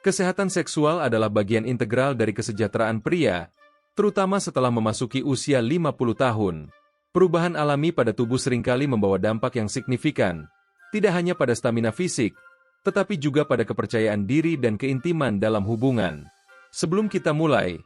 Kesehatan seksual adalah bagian integral dari kesejahteraan pria, terutama setelah memasuki usia 50 tahun. Perubahan alami pada tubuh seringkali membawa dampak yang signifikan, tidak hanya pada stamina fisik, tetapi juga pada kepercayaan diri dan keintiman dalam hubungan. Sebelum kita mulai,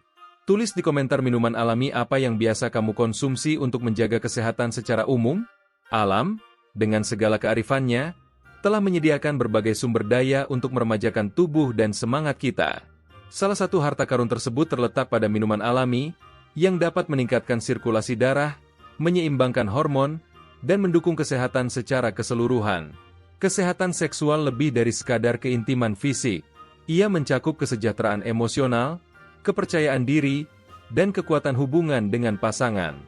tulis di komentar minuman alami apa yang biasa kamu konsumsi untuk menjaga kesehatan secara umum. Alam, dengan segala kearifannya, telah menyediakan berbagai sumber daya untuk meremajakan tubuh dan semangat kita. Salah satu harta karun tersebut terletak pada minuman alami, yang dapat meningkatkan sirkulasi darah, menyeimbangkan hormon, dan mendukung kesehatan secara keseluruhan. Kesehatan seksual lebih dari sekadar keintiman fisik. Ia mencakup kesejahteraan emosional, kepercayaan diri, dan kekuatan hubungan dengan pasangan.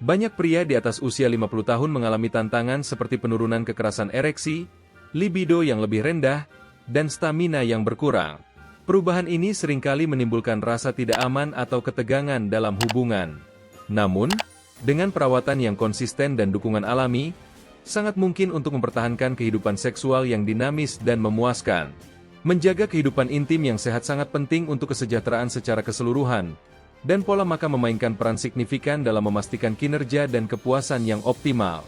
Banyak pria di atas usia 50 tahun mengalami tantangan seperti penurunan kekerasan ereksi, libido yang lebih rendah, dan stamina yang berkurang. Perubahan ini seringkali menimbulkan rasa tidak aman atau ketegangan dalam hubungan. Namun, dengan perawatan yang konsisten dan dukungan alami, sangat mungkin untuk mempertahankan kehidupan seksual yang dinamis dan memuaskan. Menjaga kehidupan intim yang sehat sangat penting untuk kesejahteraan secara keseluruhan, dan pola makan memainkan peran signifikan dalam memastikan kinerja dan kepuasan yang optimal.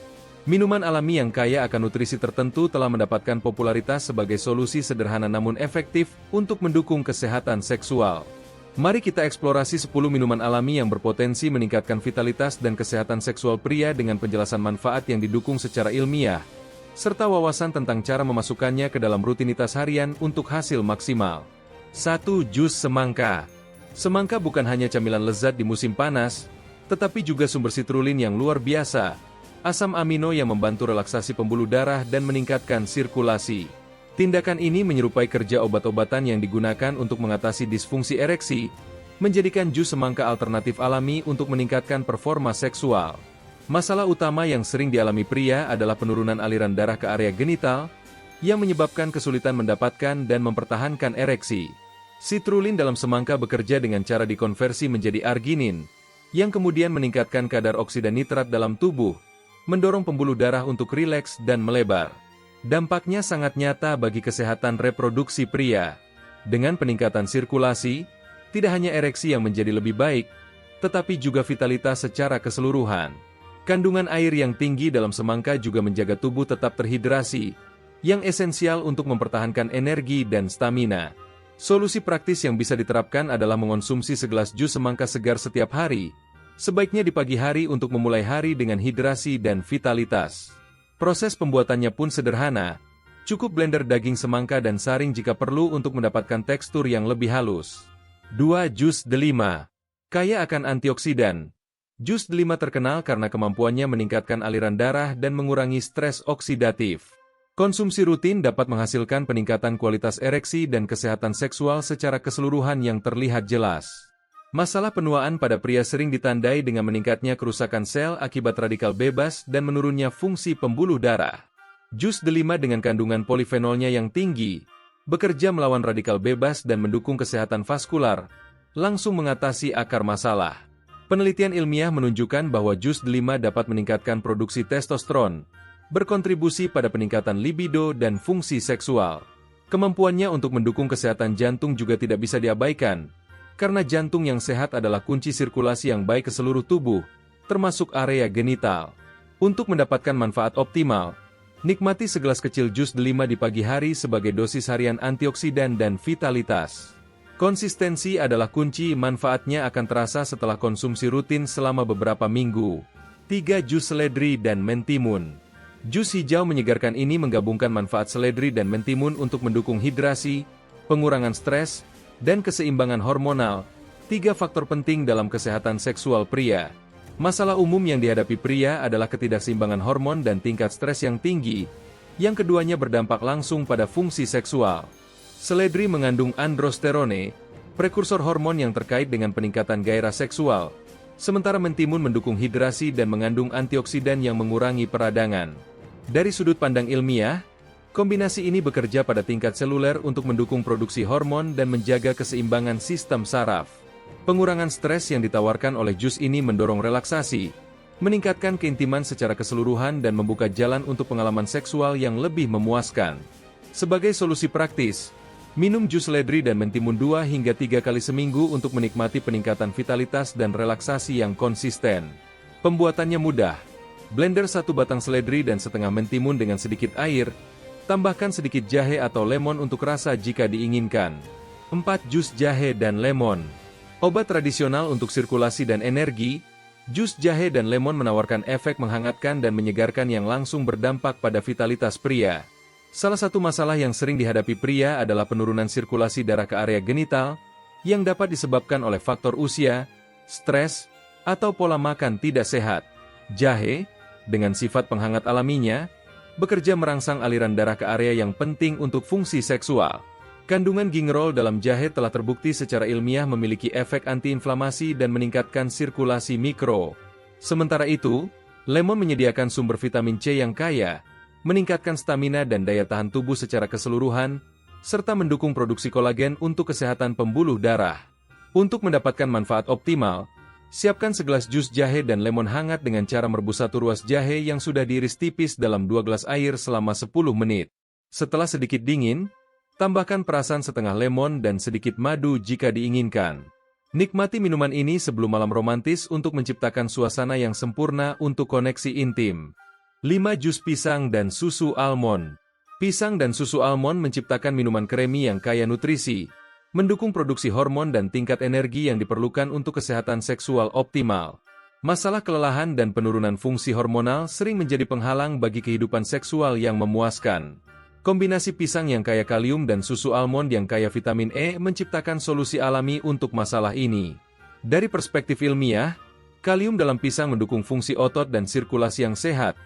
Minuman alami yang kaya akan nutrisi tertentu telah mendapatkan popularitas sebagai solusi sederhana namun efektif untuk mendukung kesehatan seksual. Mari kita eksplorasi 10 minuman alami yang berpotensi meningkatkan vitalitas dan kesehatan seksual pria dengan penjelasan manfaat yang didukung secara ilmiah, serta wawasan tentang cara memasukkannya ke dalam rutinitas harian untuk hasil maksimal. 1. Jus semangka. Semangka bukan hanya camilan lezat di musim panas, tetapi juga sumber sitrulin yang luar biasa, asam amino yang membantu relaksasi pembuluh darah dan meningkatkan sirkulasi. Tindakan ini menyerupai kerja obat-obatan yang digunakan untuk mengatasi disfungsi ereksi, menjadikan jus semangka alternatif alami untuk meningkatkan performa seksual. Masalah utama yang sering dialami pria adalah penurunan aliran darah ke area genital, yang menyebabkan kesulitan mendapatkan dan mempertahankan ereksi. Sitrulin dalam semangka bekerja dengan cara dikonversi menjadi arginin, yang kemudian meningkatkan kadar oksida nitrat dalam tubuh, mendorong pembuluh darah untuk rileks dan melebar. Dampaknya sangat nyata bagi kesehatan reproduksi pria. Dengan peningkatan sirkulasi, tidak hanya ereksi yang menjadi lebih baik, tetapi juga vitalitas secara keseluruhan. Kandungan air yang tinggi dalam semangka juga menjaga tubuh tetap terhidrasi, yang esensial untuk mempertahankan energi dan stamina. Solusi praktis yang bisa diterapkan adalah mengonsumsi segelas jus semangka segar setiap hari, sebaiknya di pagi hari untuk memulai hari dengan hidrasi dan vitalitas. Proses pembuatannya pun sederhana, cukup blender daging semangka dan saring jika perlu untuk mendapatkan tekstur yang lebih halus. 2. Jus delima. Kaya akan antioksidan. Jus delima terkenal karena kemampuannya meningkatkan aliran darah dan mengurangi stres oksidatif. Konsumsi rutin dapat menghasilkan peningkatan kualitas ereksi dan kesehatan seksual secara keseluruhan yang terlihat jelas. Masalah penuaan pada pria sering ditandai dengan meningkatnya kerusakan sel akibat radikal bebas dan menurunnya fungsi pembuluh darah. Jus delima dengan kandungan polifenolnya yang tinggi, bekerja melawan radikal bebas dan mendukung kesehatan vaskular, langsung mengatasi akar masalah. Penelitian ilmiah menunjukkan bahwa jus delima dapat meningkatkan produksi testosteron, berkontribusi pada peningkatan libido dan fungsi seksual. Kemampuannya untuk mendukung kesehatan jantung juga tidak bisa diabaikan, karena jantung yang sehat adalah kunci sirkulasi yang baik ke seluruh tubuh, termasuk area genital. Untuk mendapatkan manfaat optimal, nikmati segelas kecil jus delima di pagi hari sebagai dosis harian antioksidan dan vitalitas. Konsistensi adalah kunci, manfaatnya akan terasa setelah konsumsi rutin selama beberapa minggu. 3. Jus seledri dan mentimun. Jus hijau menyegarkan ini menggabungkan manfaat seledri dan mentimun untuk mendukung hidrasi, pengurangan stres, dan keseimbangan hormonal, 3 faktor penting dalam kesehatan seksual pria. Masalah umum yang dihadapi pria adalah ketidakseimbangan hormon dan tingkat stres yang tinggi, yang keduanya berdampak langsung pada fungsi seksual. Seledri mengandung androsterone, prekursor hormon yang terkait dengan peningkatan gairah seksual, sementara mentimun mendukung hidrasi dan mengandung antioksidan yang mengurangi peradangan. Dari sudut pandang ilmiah, kombinasi ini bekerja pada tingkat seluler untuk mendukung produksi hormon dan menjaga keseimbangan sistem saraf. Pengurangan stres yang ditawarkan oleh jus ini mendorong relaksasi, meningkatkan keintiman secara keseluruhan dan membuka jalan untuk pengalaman seksual yang lebih memuaskan. Sebagai solusi praktis, Minum jus seledri dan mentimun 2 hingga 3 kali seminggu untuk menikmati peningkatan vitalitas dan relaksasi yang konsisten. Pembuatannya mudah. Blender 1 batang seledri dan setengah mentimun dengan sedikit air. Tambahkan sedikit jahe atau lemon untuk rasa jika diinginkan. 4 jus jahe dan lemon. Obat tradisional untuk sirkulasi dan energi. Jus jahe dan lemon menawarkan efek menghangatkan dan menyegarkan yang langsung berdampak pada vitalitas pria. Salah satu masalah yang sering dihadapi pria adalah penurunan sirkulasi darah ke area genital, yang dapat disebabkan oleh faktor usia, stres, atau pola makan tidak sehat. Jahe, dengan sifat penghangat alaminya, bekerja merangsang aliran darah ke area yang penting untuk fungsi seksual. Kandungan gingerol dalam jahe telah terbukti secara ilmiah memiliki efek antiinflamasi dan meningkatkan sirkulasi mikro. Sementara itu, lemon menyediakan sumber vitamin C yang kaya, meningkatkan stamina dan daya tahan tubuh secara keseluruhan, serta mendukung produksi kolagen untuk kesehatan pembuluh darah. Untuk mendapatkan manfaat optimal, siapkan segelas jus jahe dan lemon hangat dengan cara merebus 1 ruas jahe yang sudah diiris tipis dalam 2 gelas air selama 10 menit. Setelah sedikit dingin, tambahkan perasan setengah lemon dan sedikit madu jika diinginkan. Nikmati minuman ini sebelum malam romantis untuk menciptakan suasana yang sempurna untuk koneksi intim. 5 jus pisang dan susu almond. Pisang dan susu almond menciptakan minuman kremi yang kaya nutrisi, mendukung produksi hormon dan tingkat energi yang diperlukan untuk kesehatan seksual optimal. Masalah kelelahan dan penurunan fungsi hormonal sering menjadi penghalang bagi kehidupan seksual yang memuaskan. Kombinasi pisang yang kaya kalium dan susu almond yang kaya vitamin E menciptakan solusi alami untuk masalah ini. Dari perspektif ilmiah, kalium dalam pisang mendukung fungsi otot dan sirkulasi yang sehat,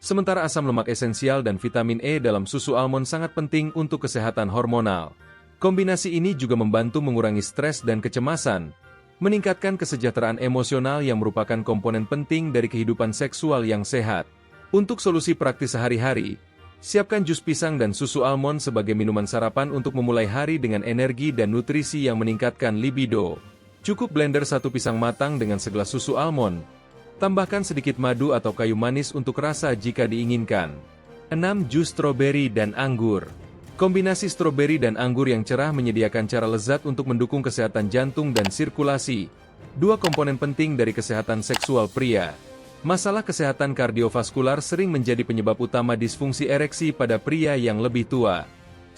sementara asam lemak esensial dan vitamin E dalam susu almond sangat penting untuk kesehatan hormonal. Kombinasi ini juga membantu mengurangi stres dan kecemasan, meningkatkan kesejahteraan emosional yang merupakan komponen penting dari kehidupan seksual yang sehat. Untuk solusi praktis sehari-hari, siapkan jus pisang dan susu almond sebagai minuman sarapan untuk memulai hari dengan energi dan nutrisi yang meningkatkan libido. Cukup blender 1 pisang matang dengan segelas susu almond. Tambahkan sedikit madu atau kayu manis untuk rasa jika diinginkan. 6 jus stroberi dan anggur. Kombinasi stroberi dan anggur yang cerah menyediakan cara lezat untuk mendukung kesehatan jantung dan sirkulasi. 2 komponen penting dari kesehatan seksual pria. Masalah kesehatan kardiovaskular sering menjadi penyebab utama disfungsi ereksi pada pria yang lebih tua.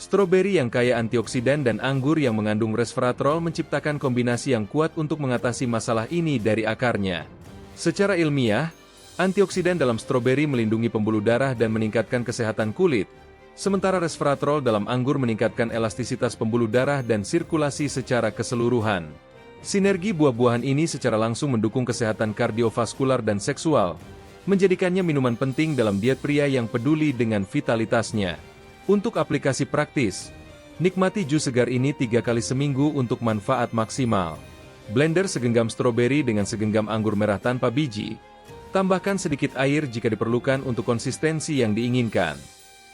Stroberi yang kaya antioksidan dan anggur yang mengandung resveratrol menciptakan kombinasi yang kuat untuk mengatasi masalah ini dari akarnya. Secara ilmiah, antioksidan dalam stroberi melindungi pembuluh darah dan meningkatkan kesehatan kulit, sementara resveratrol dalam anggur meningkatkan elastisitas pembuluh darah dan sirkulasi secara keseluruhan. Sinergi buah-buahan ini secara langsung mendukung kesehatan kardiovaskular dan seksual, menjadikannya minuman penting dalam diet pria yang peduli dengan vitalitasnya. Untuk aplikasi praktis, nikmati jus segar ini 3 kali seminggu untuk manfaat maksimal. Blender segenggam stroberi dengan segenggam anggur merah tanpa biji. Tambahkan sedikit air jika diperlukan untuk konsistensi yang diinginkan.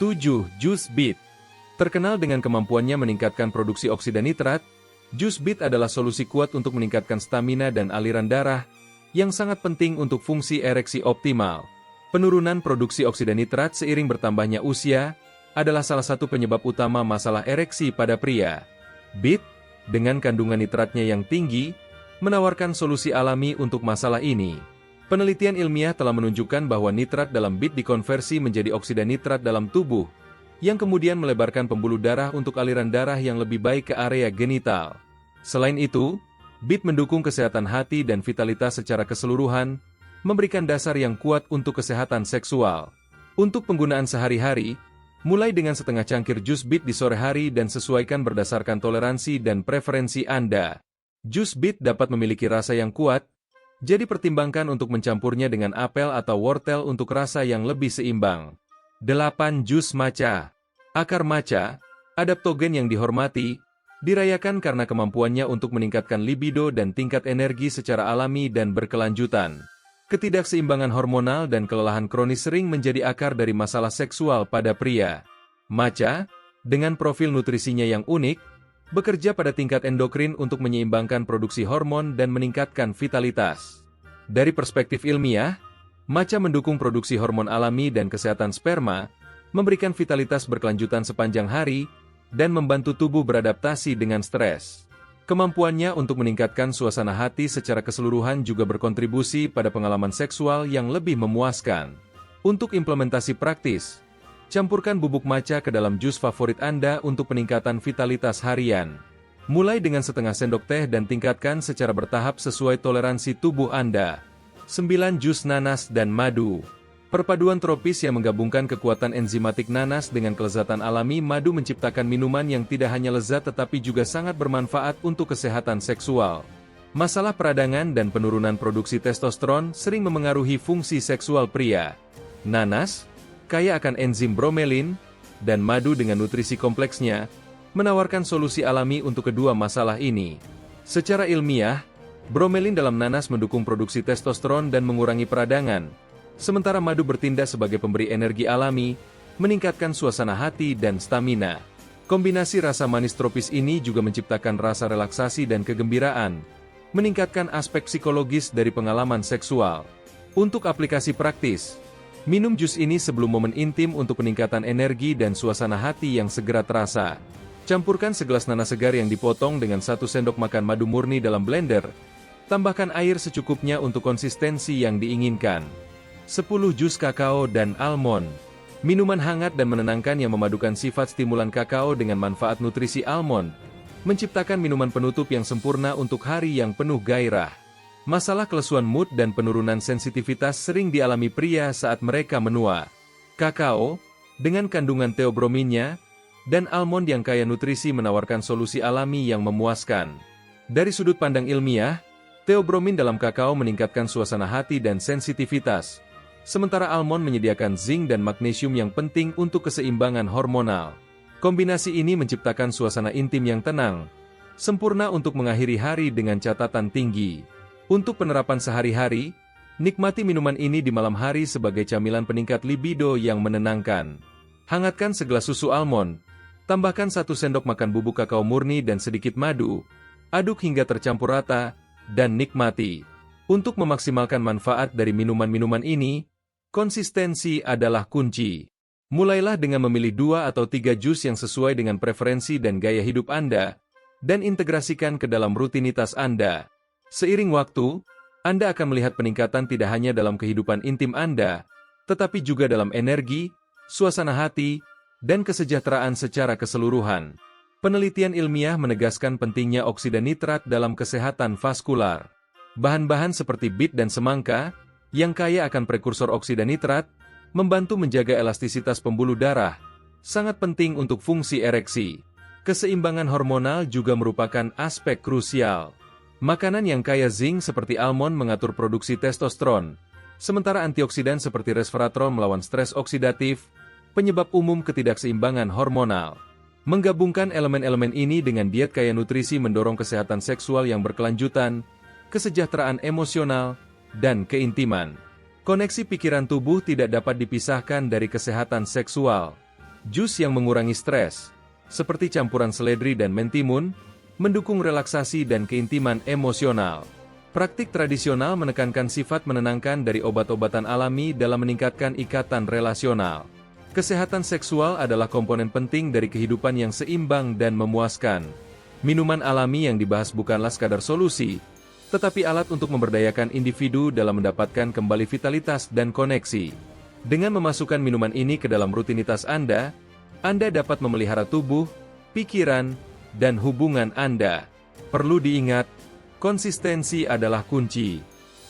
7. Jus bit. Terkenal dengan kemampuannya meningkatkan produksi oksida nitrat, jus bit adalah solusi kuat untuk meningkatkan stamina dan aliran darah, yang sangat penting untuk fungsi ereksi optimal. Penurunan produksi oksida nitrat seiring bertambahnya usia, adalah salah satu penyebab utama masalah ereksi pada pria. Bit, dengan kandungan nitratnya yang tinggi, menawarkan solusi alami untuk masalah ini. Penelitian ilmiah telah menunjukkan bahwa nitrat dalam bit dikonversi menjadi oksida nitrat dalam tubuh, yang kemudian melebarkan pembuluh darah untuk aliran darah yang lebih baik ke area genital. Selain itu, bit mendukung kesehatan hati dan vitalitas secara keseluruhan, memberikan dasar yang kuat untuk kesehatan seksual. Untuk penggunaan sehari-hari, mulai dengan setengah cangkir jus bit di sore hari dan sesuaikan berdasarkan toleransi dan preferensi Anda. Jus bit dapat memiliki rasa yang kuat, jadi pertimbangkan untuk mencampurnya dengan apel atau wortel untuk rasa yang lebih seimbang. 8. Jus matcha. Akar matcha, adaptogen yang dihormati, dirayakan karena kemampuannya untuk meningkatkan libido dan tingkat energi secara alami dan berkelanjutan. Ketidakseimbangan hormonal dan kelelahan kronis sering menjadi akar dari masalah seksual pada pria. Matcha, dengan profil nutrisinya yang unik, bekerja pada tingkat endokrin untuk menyeimbangkan produksi hormon dan meningkatkan vitalitas. Dari perspektif ilmiah, matcha mendukung produksi hormon alami dan kesehatan sperma, memberikan vitalitas berkelanjutan sepanjang hari, dan membantu tubuh beradaptasi dengan stres. Kemampuannya untuk meningkatkan suasana hati secara keseluruhan juga berkontribusi pada pengalaman seksual yang lebih memuaskan. Untuk implementasi praktis, campurkan bubuk matcha ke dalam jus favorit Anda untuk peningkatan vitalitas harian. Mulai dengan setengah sendok teh dan tingkatkan secara bertahap sesuai toleransi tubuh Anda. 9 jus nanas dan madu. Perpaduan tropis yang menggabungkan kekuatan enzimatik nanas dengan kelezatan alami madu menciptakan minuman yang tidak hanya lezat tetapi juga sangat bermanfaat untuk kesehatan seksual. Masalah peradangan dan penurunan produksi testosteron sering memengaruhi fungsi seksual pria. Nanas, kaya akan enzim bromelin, dan madu dengan nutrisi kompleksnya, menawarkan solusi alami untuk kedua masalah ini. Secara ilmiah, bromelin dalam nanas mendukung produksi testosteron dan mengurangi peradangan. Sementara madu bertindak sebagai pemberi energi alami, meningkatkan suasana hati dan stamina. Kombinasi rasa manis tropis ini juga menciptakan rasa relaksasi dan kegembiraan, meningkatkan aspek psikologis dari pengalaman seksual. Untuk aplikasi praktis, minum jus ini sebelum momen intim untuk peningkatan energi dan suasana hati yang segera terasa. Campurkan segelas nanas segar yang dipotong dengan 1 sendok makan madu murni dalam blender. Tambahkan air secukupnya untuk konsistensi yang diinginkan. 10 jus kakao dan almond. Minuman hangat dan menenangkan yang memadukan sifat stimulan kakao dengan manfaat nutrisi almond, menciptakan minuman penutup yang sempurna untuk hari yang penuh gairah. Masalah kelesuan mood dan penurunan sensitivitas sering dialami pria saat mereka menua. Kakao, dengan kandungan theobrominnya, dan almond yang kaya nutrisi menawarkan solusi alami yang memuaskan. Dari sudut pandang ilmiah, theobromin dalam kakao meningkatkan suasana hati dan sensitivitas. Sementara almond menyediakan zinc dan magnesium yang penting untuk keseimbangan hormonal. Kombinasi ini menciptakan suasana intim yang tenang, sempurna untuk mengakhiri hari dengan catatan tinggi. Untuk penerapan sehari-hari, nikmati minuman ini di malam hari sebagai camilan peningkat libido yang menenangkan. Hangatkan segelas susu almond, tambahkan 1 sendok makan bubuk kakao murni dan sedikit madu, aduk hingga tercampur rata, dan nikmati. Untuk memaksimalkan manfaat dari minuman-minuman ini, konsistensi adalah kunci. Mulailah dengan memilih 2 atau 3 jus yang sesuai dengan preferensi dan gaya hidup Anda, dan integrasikan ke dalam rutinitas Anda. Seiring waktu, Anda akan melihat peningkatan tidak hanya dalam kehidupan intim Anda, tetapi juga dalam energi, suasana hati, dan kesejahteraan secara keseluruhan. Penelitian ilmiah menegaskan pentingnya oksida nitrat dalam kesehatan vaskular. Bahan-bahan seperti bit dan semangka, yang kaya akan prekursor oksida nitrat, membantu menjaga elastisitas pembuluh darah, sangat penting untuk fungsi ereksi. Keseimbangan hormonal juga merupakan aspek krusial. Makanan yang kaya zinc seperti almond mengatur produksi testosteron, sementara antioksidan seperti resveratrol melawan stres oksidatif, penyebab umum ketidakseimbangan hormonal. Menggabungkan elemen-elemen ini dengan diet kaya nutrisi mendorong kesehatan seksual yang berkelanjutan, kesejahteraan emosional, dan keintiman. Koneksi pikiran tubuh tidak dapat dipisahkan dari kesehatan seksual. Jus yang mengurangi stres, seperti campuran seledri dan mentimun, mendukung relaksasi dan keintiman emosional. Praktik tradisional menekankan sifat menenangkan dari obat-obatan alami dalam meningkatkan ikatan relasional. Kesehatan seksual adalah komponen penting dari kehidupan yang seimbang dan memuaskan. Minuman alami yang dibahas bukanlah sekadar solusi, tetapi alat untuk memberdayakan individu dalam mendapatkan kembali vitalitas dan koneksi. Dengan memasukkan minuman ini ke dalam rutinitas Anda dapat memelihara tubuh, pikiran, dan hubungan Anda. Perlu diingat, konsistensi adalah kunci.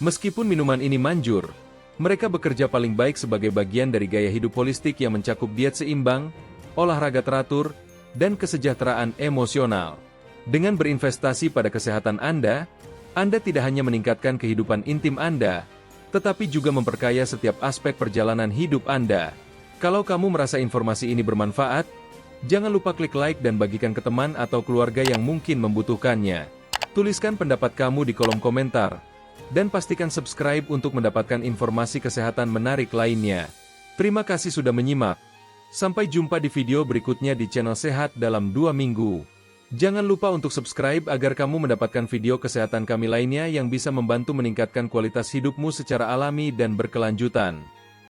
Meskipun minuman ini manjur, mereka bekerja paling baik sebagai bagian dari gaya hidup holistik yang mencakup diet seimbang, olahraga teratur, dan kesejahteraan emosional. Dengan berinvestasi pada kesehatan Anda tidak hanya meningkatkan kehidupan intim Anda, tetapi juga memperkaya setiap aspek perjalanan hidup Anda. Kalau kamu merasa informasi ini bermanfaat, jangan lupa klik like dan bagikan ke teman atau keluarga yang mungkin membutuhkannya. Tuliskan pendapat kamu di kolom komentar, dan pastikan subscribe untuk mendapatkan informasi kesehatan menarik lainnya. Terima kasih sudah menyimak. Sampai jumpa di video berikutnya di channel Sehat dalam 2 minggu. Jangan lupa untuk subscribe agar kamu mendapatkan video kesehatan kami lainnya yang bisa membantu meningkatkan kualitas hidupmu secara alami dan berkelanjutan.